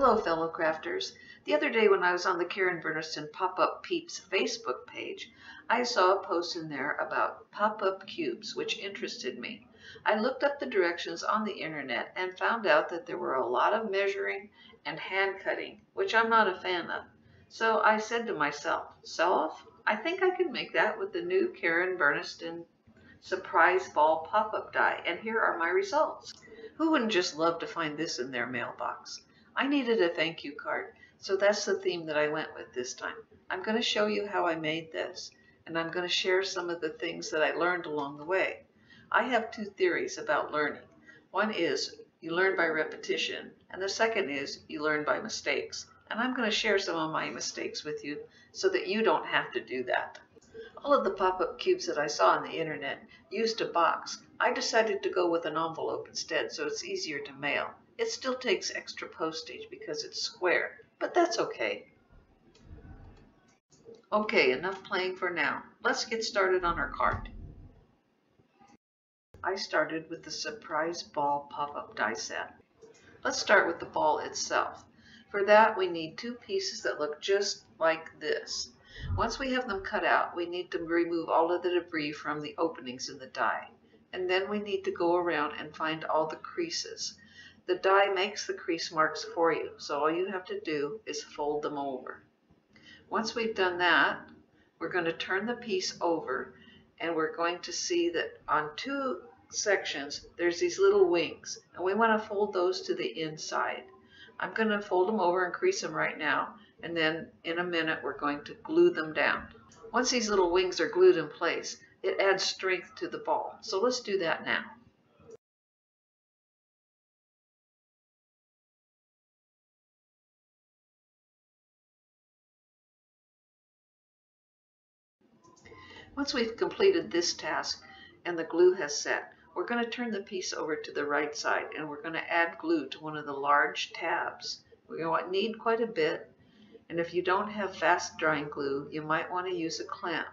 Hello, fellow crafters. The other day when I was on the Karen Burniston Pop-Up Peeps Facebook page, I saw a post in there about pop-up cubes, which interested me. I looked up the directions on the internet and found out that there were a lot of measuring and hand cutting, which I'm not a fan of. So I said to myself, I think I can make that with the new Karen Burniston surprise ball pop-up die, and here are my results. Who wouldn't just love to find this in their mailbox? I needed a thank you card, so that's the theme that I went with this time. I'm going to show you how I made this, and I'm going to share some of the things that I learned along the way. I have two theories about learning. One is you learn by repetition, and the second is you learn by mistakes. And I'm going to share some of my mistakes with you so that you don't have to do that. All of the pop-up cubes that I saw on the internet used a box. I decided to go with an envelope instead, so it's easier to mail. It still takes extra postage because it's square, but that's okay. Okay, enough playing for now. Let's get started on our card. I started with the surprise ball pop-up die set. Let's start with the ball itself. For that, we need two pieces that look just like this. Once we have them cut out, we need to remove all of the debris from the openings in the die. And then we need to go around and find all the creases. The die makes the crease marks for you, so all you have to do is fold them over. Once we've done that, we're going to turn the piece over, and we're going to see that on two sections there's these little wings, and we want to fold those to the inside. I'm going to fold them over and crease them right now, and then in a minute we're going to glue them down. Once these little wings are glued in place, it adds strength to the ball, so let's do that now. Once we've completed this task and the glue has set, we're going to turn the piece over to the right side, and we're going to add glue to one of the large tabs. We're going to need quite a bit, and if you don't have fast drying glue, you might want to use a clamp,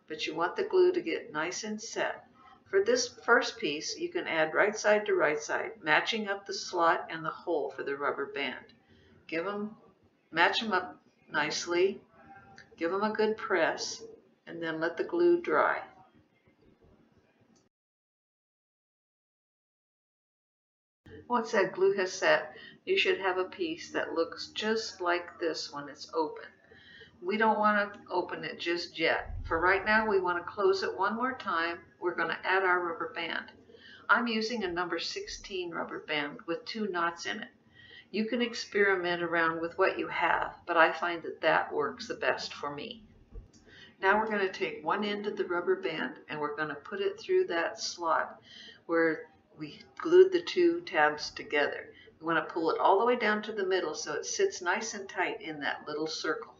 but you want the glue to get nice and set. For this first piece, you can add right side to right side, matching up the slot and the hole for the rubber band. Match them up nicely, give them a good press, and then let the glue dry. Once that glue has set, you should have a piece that looks just like this when it's open. We don't want to open it just yet. For right now, we want to close it one more time. We're going to add our rubber band. I'm using a number 16 rubber band with 2 knots in it. You can experiment around with what you have, but I find that that works the best for me. Now we're going to take one end of the rubber band and we're going to put it through that slot where we glued the 2 tabs together. We want to pull it all the way down to the middle so it sits nice and tight in that little circle.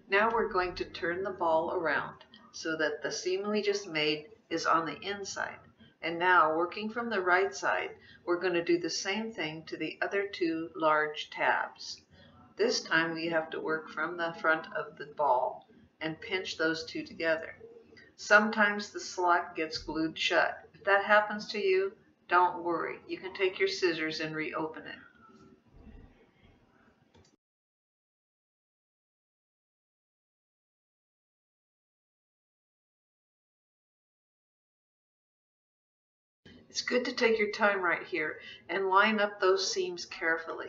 Now we're going to turn the ball around so that the seam we just made is on the inside. And now, working from the right side, we're going to do the same thing to the other 2 large tabs. This time we have to work from the front of the ball and pinch those 2 together. Sometimes the slot gets glued shut. If that happens to you, don't worry. You can take your scissors and reopen it. It's good to take your time right here and line up those seams carefully.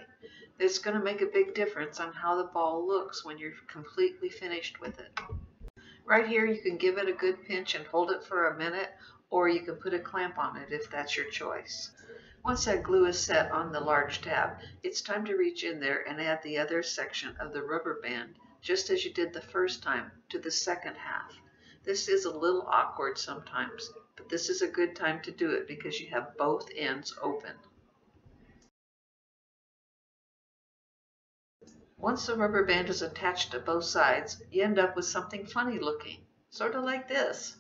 It's going to make a big difference on how the ball looks when you're completely finished with it. Right here you can give it a good pinch and hold it for a minute, or you can put a clamp on it if that's your choice. Once that glue is set on the large tab, it's time to reach in there and add the other section of the rubber band, just as you did the first time, to the second half. This is a little awkward sometimes, but this is a good time to do it because you have both ends open. Once the rubber band is attached to both sides, you end up with something funny looking, sort of like this.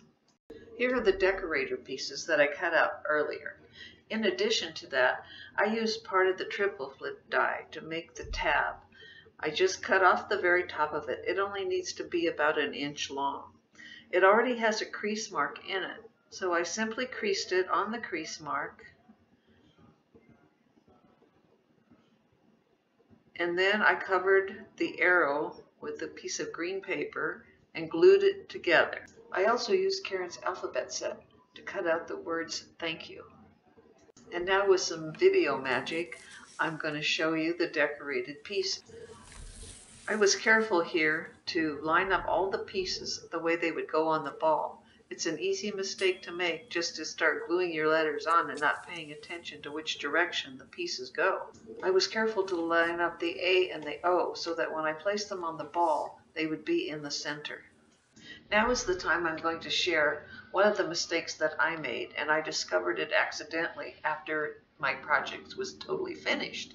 Here are the decorator pieces that I cut out earlier. In addition to that, I used part of the triple flip die to make the tab. I just cut off the very top of it. It only needs to be about 1 inch long. It already has a crease mark in it, so I simply creased it on the crease mark. And then I covered the arrow with a piece of green paper and glued it together. I also used Karen's alphabet set to cut out the words thank you. And now with some video magic, I'm going to show you the decorated pieces. I was careful here to line up all the pieces the way they would go on the ball. It's an easy mistake to make just to start gluing your letters on and not paying attention to which direction the pieces go. I was careful to line up the A and the O so that when I placed them on the ball, they would be in the center. Now is the time I'm going to share one of the mistakes that I made, and I discovered it accidentally after my project was totally finished.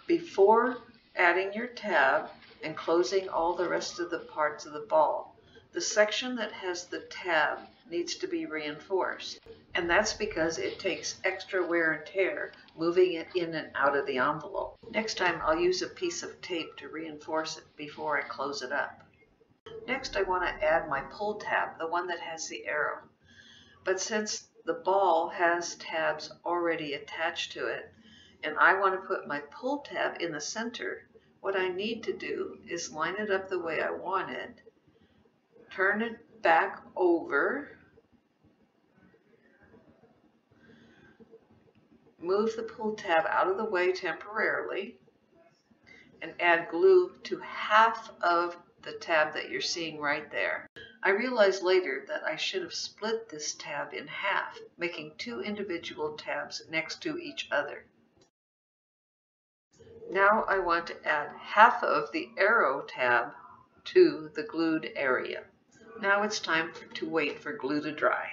Before adding your tab and closing all the rest of the parts of the ball, the section that has the tab needs to be reinforced. And that's because it takes extra wear and tear moving it in and out of the envelope. Next time I'll use a piece of tape to reinforce it before I close it up. Next I want to add my pull tab, the one that has the arrow. But since the ball has tabs already attached to it, and I want to put my pull tab in the center, what I need to do is line it up the way I want it, turn it back over, move the pull tab out of the way temporarily, and add glue to half of the tab that you're seeing right there. I realized later that I should have split this tab in half, making two individual tabs next to each other. Now I want to add half of the arrow tab to the glued area. Now it's time to wait for glue to dry.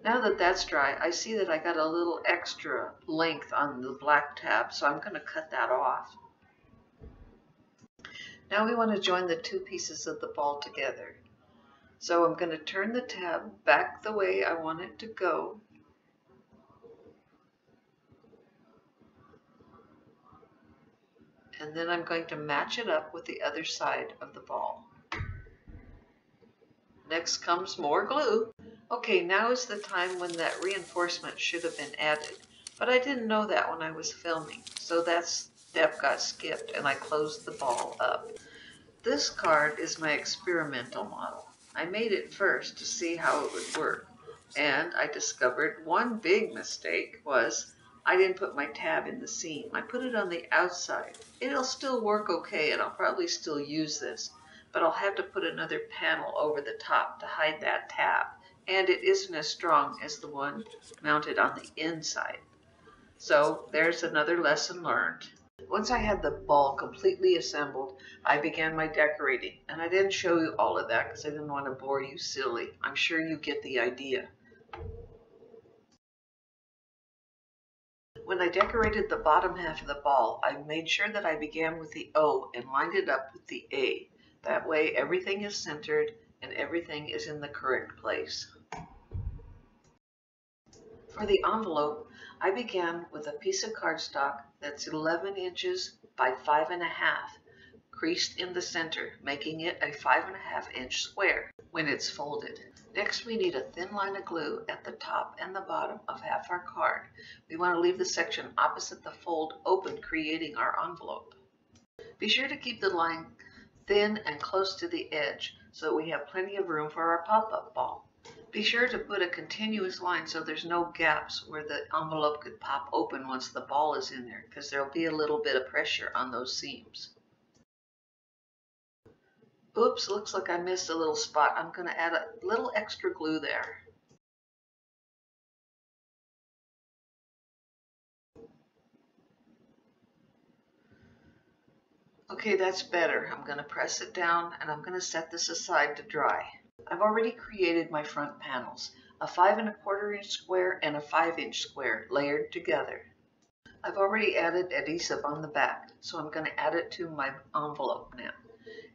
Now that that's dry, I see that I got a little extra length on the black tab, so I'm going to cut that off. Now we want to join the two pieces of the ball together. So I'm going to turn the tab back the way I want it to go. And then I'm going to match it up with the other side of the ball. Next comes more glue. Okay, now is the time when that reinforcement should have been added, but I didn't know that when I was filming, so that step got skipped and I closed the ball up. This card is my experimental model. I made it first to see how it would work, and I discovered one big mistake was I didn't put my tab in the seam. I put it on the outside. It'll still work okay and I'll probably still use this, but I'll have to put another panel over the top to hide that tab, and it isn't as strong as the one mounted on the inside. So there's another lesson learned. Once I had the ball completely assembled, I began my decorating, and I didn't show you all of that because I didn't want to bore you silly. I'm sure you get the idea. When I decorated the bottom half of the ball, I made sure that I began with the O and lined it up with the A. That way everything is centered and everything is in the correct place. For the envelope, I began with a piece of cardstock that's 11 inches by 5.5, creased in the center, making it a 5.5-inch square when it's folded. Next, we need a thin line of glue at the top and the bottom of half our card. We want to leave the section opposite the fold open, creating our envelope. Be sure to keep the line thin and close to the edge so that we have plenty of room for our pop-up ball. Be sure to put a continuous line so there's no gaps where the envelope could pop open once the ball is in there, because there'll be a little bit of pressure on those seams. Oops, looks like I missed a little spot. I'm going to add a little extra glue there. Okay, that's better. I'm going to press it down and I'm going to set this aside to dry. I've already created my front panels, a 5.25-inch square and a 5-inch square layered together. I've already added adhesive on the back, so I'm going to add it to my envelope now.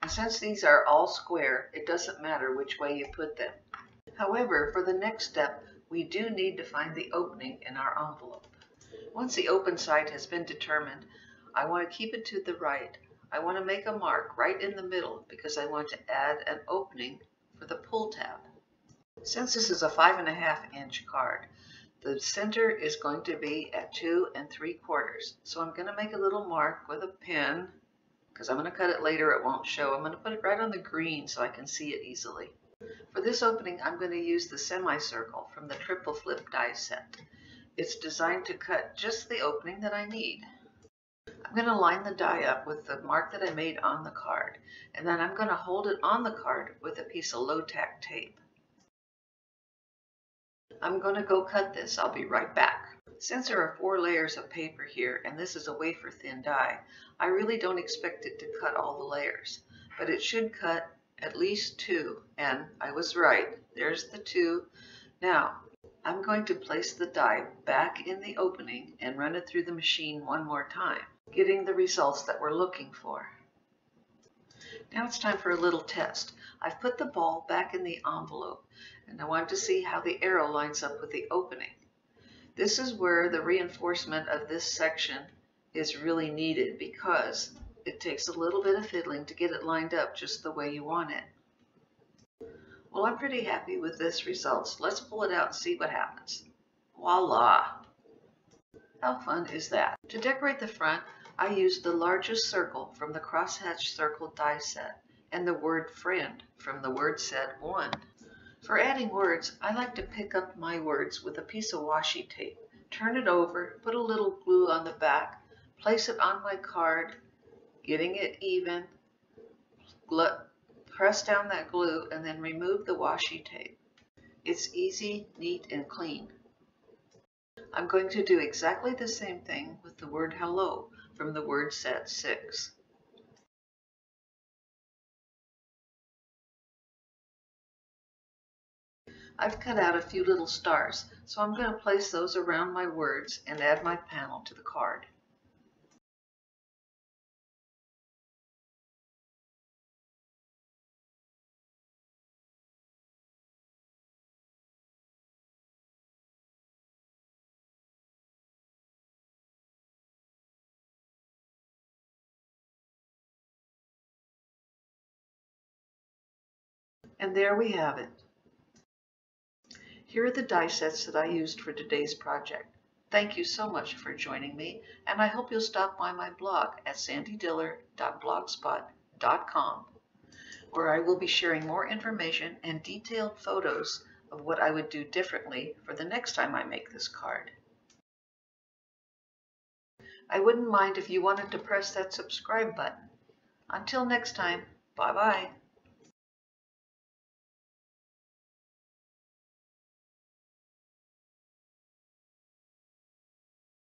And since these are all square, it doesn't matter which way you put them. However, for the next step, we do need to find the opening in our envelope. Once the open side has been determined, I want to keep it to the right. I want to make a mark right in the middle because I want to add an opening for the pull tab. Since this is a 5.5-inch card, The center is going to be at 2 3/4. So I'm going to make a little mark with a pen because I'm going to cut it later. It won't show. I'm going to put it right on the green so I can see it easily. For this opening, I'm going to use the semicircle from the triple flip die set. It's designed to cut just the opening that I need. I'm going to line the die up with the mark that I made on the card, and then I'm going to hold it on the card with a piece of low-tack tape. I'm going to go cut this. I'll be right back. Since there are 4 layers of paper here, and this is a wafer-thin die, I really don't expect it to cut all the layers, but it should cut at least 2, and I was right. There's the 2. Now, I'm going to place the die back in the opening and run it through the machine one more time, getting the results that we're looking for. Now it's time for a little test. I've put the ball back in the envelope, and I want to see how the arrow lines up with the opening. This is where the reinforcement of this section is really needed because it takes a little bit of fiddling to get it lined up just the way you want it. Well, I'm pretty happy with this results. Let's pull it out and see what happens. Voila! How fun is that? To decorate the front, I used the largest circle from the crosshatch circle die set and the word friend from the word set 1. For adding words, I like to pick up my words with a piece of washi tape, turn it over, put a little glue on the back, place it on my card, getting it even, press down that glue, and then remove the washi tape. It's easy, neat, and clean. I'm going to do exactly the same thing with the word hello from the word set 6. I've cut out a few little stars, so I'm going to place those around my words and add my panel to the card. And there we have it. Here are the die sets that I used for today's project. Thank you so much for joining me, and I hope you'll stop by my blog at sandydiller.blogspot.com, where I will be sharing more information and detailed photos of what I would do differently for the next time I make this card. I wouldn't mind if you wanted to press that subscribe button. Until next time, bye-bye.